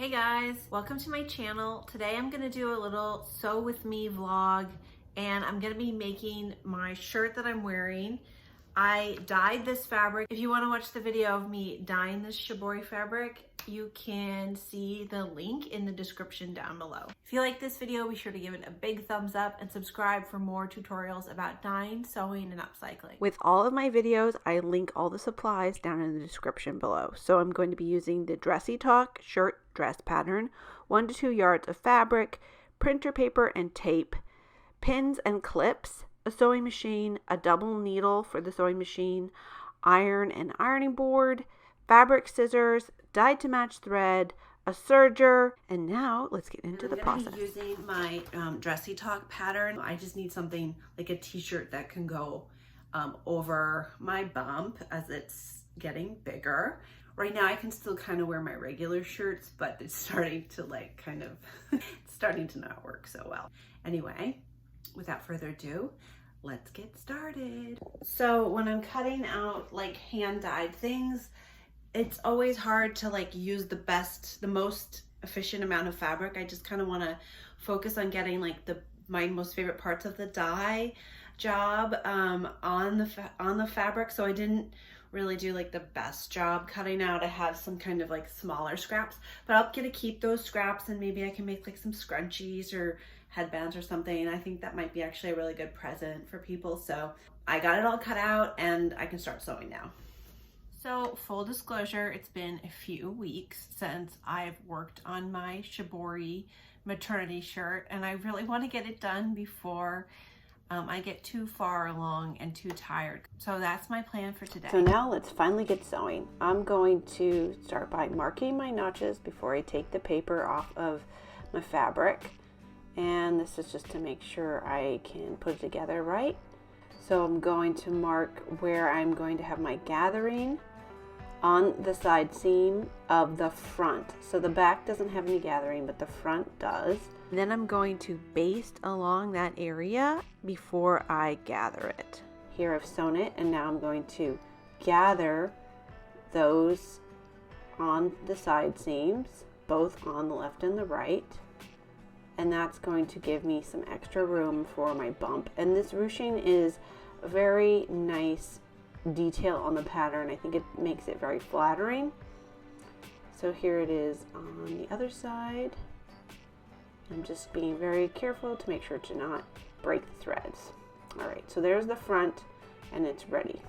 Hey guys, welcome to my channel. Today I'm gonna do a little sew with me vlog and I'm gonna be making my shirt that I'm wearing. I dyed this fabric. If you want to watch the video of me dyeing this Shibori fabric, you can see the link in the description down below. If you like this video, be sure to give it a big thumbs up and subscribe for more tutorials about dyeing, sewing, and upcycling. With all of my videos, I link all the supplies down in the description below. So I'm going to be using the Dressy shirt dress pattern, 1 to 2 yards of fabric, printer paper and tape, pins and clips, a sewing machine, a double needle for the sewing machine, iron and ironing board, fabric scissors, dyed to match thread, a serger, and now let's get into the process. I'm using my Dressy pattern. I just need something like a t-shirt that can go over my bump as it's getting bigger. Right now I can still kind of wear my regular shirts, but it's starting to it's starting to not work so well. Anyway, without further ado, let's get started. So when I'm cutting out like hand-dyed things, it's always hard to use the most efficient amount of fabric. I just kind of want to focus on getting my most favorite parts of the dye job on the fabric. So I didn't really do the best job cutting out. I have some kind of smaller scraps, but I'll get to keep those scraps and maybe I can make some scrunchies or headbands or something. I think that might be actually a really good present for people. So I got it all cut out and I can start sewing now. So full disclosure, it's been a few weeks since I've worked on my Shibori maternity shirt and I really want to get it done before I get too far along and too tired. So that's my plan for today. So now let's finally get sewing. I'm going to start by marking my notches before I take the paper off of my fabric. And this is just to make sure I can put it together right. So I'm going to mark where I'm going to have my gathering on the side seam of the front. So the back doesn't have any gathering, but the front does. Then I'm going to baste along that area before I gather it. Here I've sewn it and now I'm going to gather those on the side seams, both on the left and the right. And that's going to give me some extra room for my bump. And this ruching is a very nice detail on the pattern. I think it makes it very flattering. So here it is on the other side. I'm just being very careful to make sure to not break the threads. All right, so there's the front and it's ready.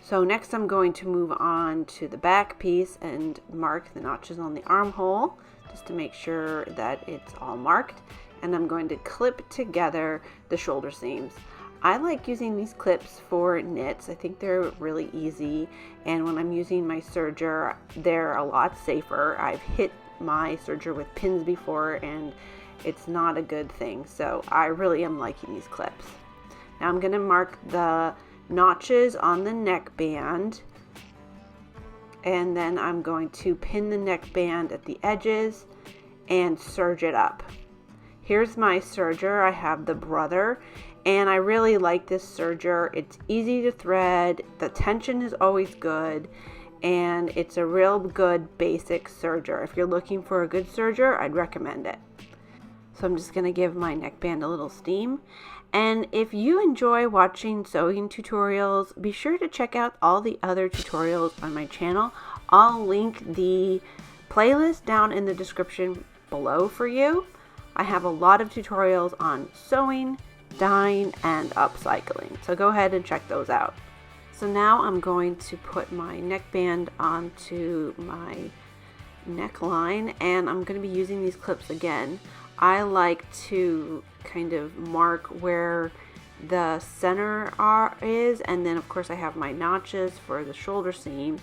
So next I'm going to move on to the back piece and mark the notches on the armhole just to make sure that it's all marked. And I'm going to clip together the shoulder seams. I like using these clips for knits. I think they're really easy. And when I'm using my serger, they're a lot safer. I've hit my serger with pins before and it's not a good thing. So I really am liking these clips. Now I'm going to mark the notches on the neckband. And then I'm going to pin the neckband at the edges and serge it up. Here's my serger. I have the Brother and I really like this serger. It's easy to thread. The tension is always good and it's a real good basic serger. If you're looking for a good serger, I'd recommend it. So I'm just going to give my neckband a little steam. And if you enjoy watching sewing tutorials, be sure to check out all the other tutorials on my channel. I'll link the playlist down in the description below for you. I have a lot of tutorials on sewing, dyeing, and upcycling. So go ahead and check those out. So now I'm going to put my neckband onto my neckline and I'm going to be using these clips again. I like to kind of mark where the center is, and then of course I have my notches for the shoulder seams,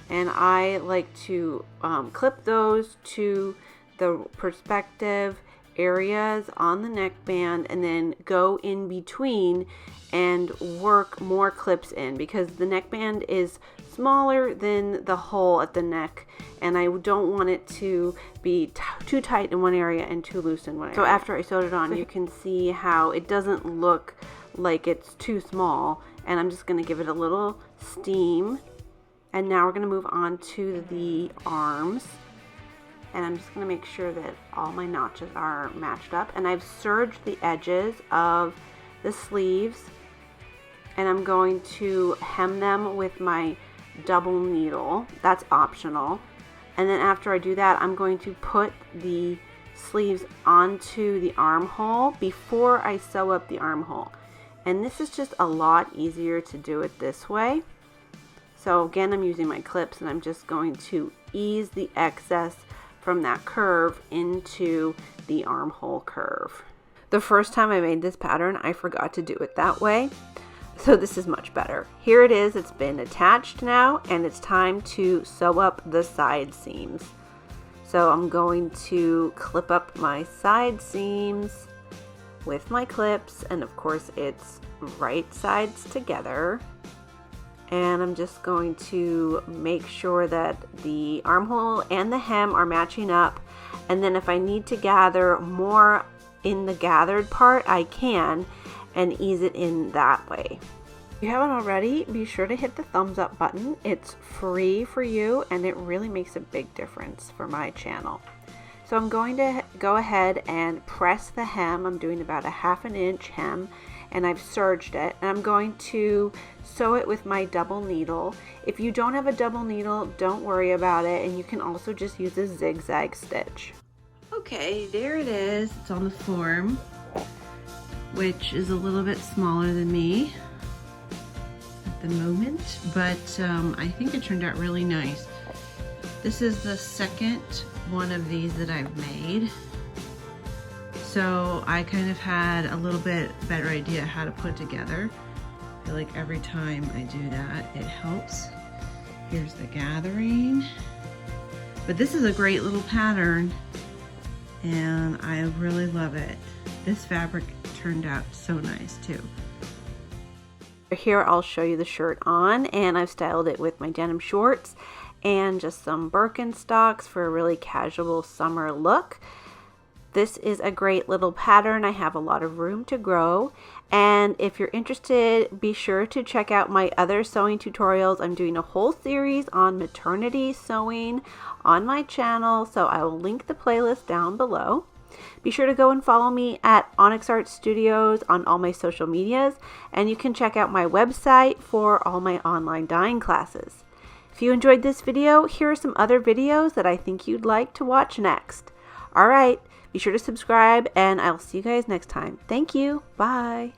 and I like to clip those to the perspective areas on the neckband and then go in between and work more clips in because the neckband is smaller than the hole at the neck and I don't want it to be too tight in one area and too loose in one area. So after I sewed it on, you can see how it doesn't look like it's too small, and I'm just going to give it a little steam. And now we're going to move on to the arms. and I'm just going to make sure that all my notches are matched up. And I've serged the edges of the sleeves, and I'm going to hem them with my double needle. That's optional. And then after I do that, I'm going to put the sleeves onto the armhole before I sew up the armhole. And this is just a lot easier to do it this way. So again, I'm using my clips, and I'm just going to ease the excess from that curve into the armhole curve. The first time I made this pattern, I forgot to do it that way. So this is much better. Here it is, it's been attached now, and it's time to sew up the side seams. So I'm going to clip up my side seams with my clips, and of course it's right sides together. And I'm just going to make sure that the armhole and the hem are matching up. And then if I need to gather more in the gathered part, I can, and ease it in that way. If you haven't already, be sure to hit the thumbs up button. It's free for you, and it really makes a big difference for my channel. So I'm going to go ahead and press the hem. I'm doing about a 1/2 inch hem, and I've serged it, and I'm going to sew it with my double needle. If you don't have a double needle, don't worry about it, and you can also just use a zigzag stitch. Okay, there it is. It's on the form, which is a little bit smaller than me at the moment, but I think it turned out really nice. This is the second one of these that I've made, so I kind of had a little bit better idea how to put it together. I feel like every time I do that, it helps. Here's the gathering, but this is a great little pattern, and I really love it. This fabric turned out so nice too. Here I'll show you the shirt on, and I've styled it with my denim shorts and just some Birkenstocks for a really casual summer look. This is a great little pattern. I have a lot of room to grow, and if you're interested, be sure to check out my other sewing tutorials. I'm doing a whole series on maternity sewing on my channel, so I will link the playlist down below. Be sure to go and follow me at Onyx Art Studios on all my social medias, and you can check out my website for all my online dyeing classes. If you enjoyed this video, here are some other videos that I think you'd like to watch next. Alright, be sure to subscribe, and I'll see you guys next time. Thank you. Bye.